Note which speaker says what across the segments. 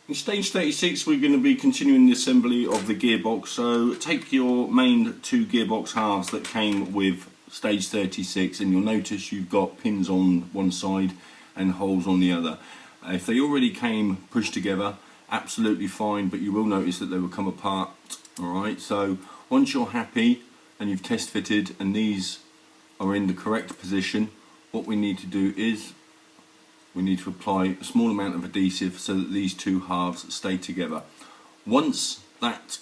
Speaker 1: In stage 36 we're going to be continuing the assembly of the gearbox, so take your main two gearbox halves that came with stage 36 and you'll notice you've got pins on one side and holes on the other. If they already came pushed together, absolutely fine, but you will notice that they will come apart. Alright, so once you're happy and you've test fitted and these are in the correct position, what we need to do is we need to apply a small amount of adhesive so that these two halves stay together. Once that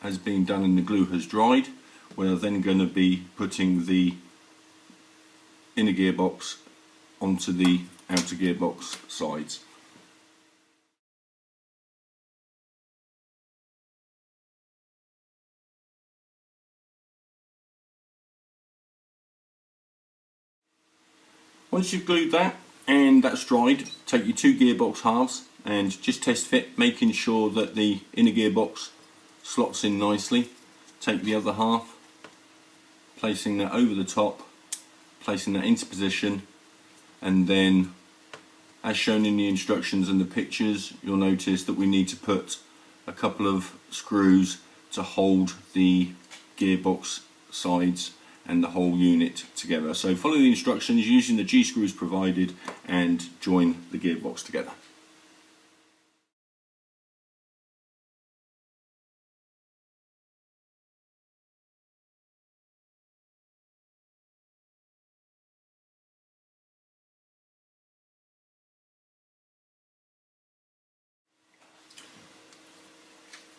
Speaker 1: has been done and the glue has dried, we're then going to be putting the inner gearbox onto the outer gearbox sides. Once you've glued that and that's dried, take your two gearbox halves and just test fit, making sure that the inner gearbox slots in nicely. Take the other half, placing that over the top, placing that into position, and then as shown in the instructions and the pictures, you'll notice that we need to put a couple of screws to hold the gearbox sides and the whole unit together. So follow the instructions using the G-screws provided and join the gearbox together.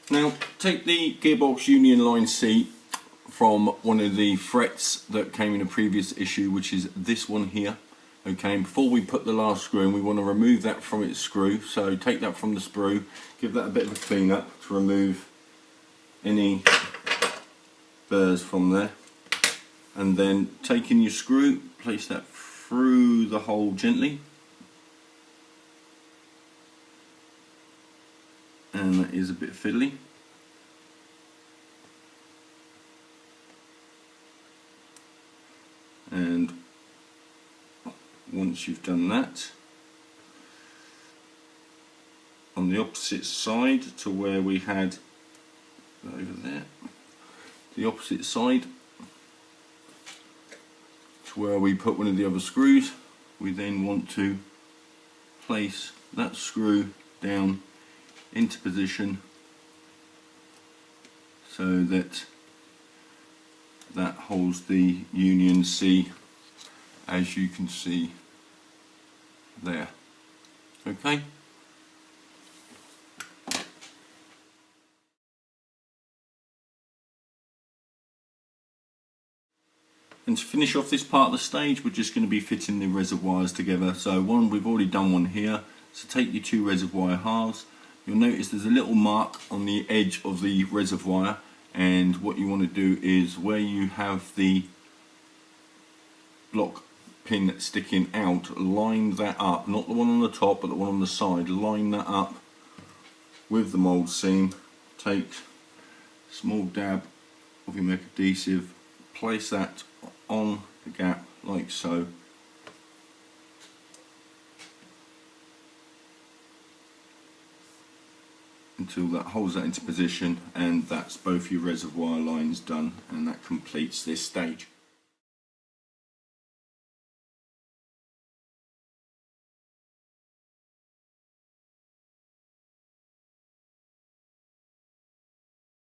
Speaker 1: Now take the gearbox union line C from one of the frets that came in a previous issue, which is this one here. Okay, and before we put the last screw in, we want to remove that from its screw. So take that from the sprue, give that a bit of a clean up to remove any burrs from there, and then taking your screw, place that through the hole gently, and that is a bit fiddly. And once you've done that, on the opposite side to where we had over there, the opposite side to where we put one of the other screws, we then want to place that screw down into position so that that holds the Union C, as you can see there. Okay. And to finish off this part of the stage, we're just going to be fitting the reservoirs together. So we've already done one here. So take your two reservoir halves. You'll notice there's a little mark on the edge of the reservoir, and what you want to do is where you have the block pin sticking out, line that up, not the one on the top but the one on the side, line that up with the mould seam. Take a small dab of your MIC adhesive, place that on the gap like so, until that holds that into position, and that's both your reservoir lines done, and that completes this stage.